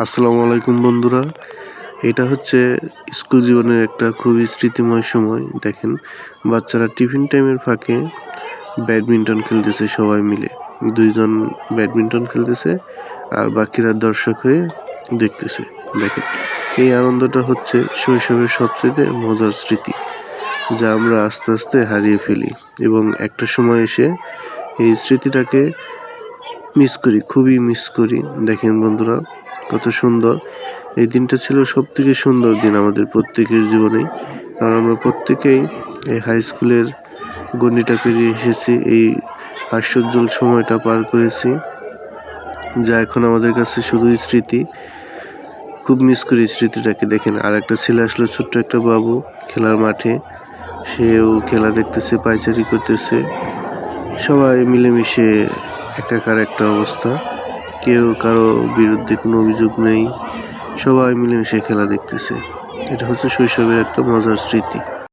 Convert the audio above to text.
আসসালামু আলাইকুম বন্ধুরা। এটা হচ্ছে স্কুল জীবনের একটা খুবই স্মৃতিময় সময়। দেখেন, বাচ্চারা টিফিন টাইমের ফাঁকে ব্যাডমিন্টন খেলতেছে সবাই মিলে। দুইজন ব্যাডমিন্টন খেলতেছে আর বাকিরা দর্শক হয়ে দেখতেছে। দেখেন, এই আনন্দটা হচ্ছে শৈশবের সবচেয়ে মজার স্মৃতি, যা আমরা আস্তে আস্তে হারিয়ে ফেলি এবং একটা সময় এসে এই স্মৃতিটাকে খুবই মিস করি। দেখেন বন্ধুরা, কত সুন্দর এই দিনটা ছিল। সব থেকে সুন্দর দিন আমাদের প্রত্যেকের জীবনেই, কারণ আমরা প্রত্যেকেই এই হাই স্কুলের গণ্ডিটা পেরিয়ে এসেছি, এই হাস্যোজ্জ্বল সময়টা পার করেছি, যা এখন আমাদের কাছে শুধুই স্মৃতি। খুব মিস করি স্মৃতিটাকে। দেখেন, আর একটা ছেলে আসলে, ছোট্ট একটা বাবু খেলার মাঠে, সেও খেলা দেখতেছে, পায়চারি করতেছে। সবাই মিলেমিশে একাকার একটা অবস্থা, কেউ কারো বিরুদ্ধে কোনো অভিযোগ নেই, সবাই মিলেমিশে খেলা দেখতেছে। এটা হচ্ছে শৈশবের একটা মজার স্মৃতি।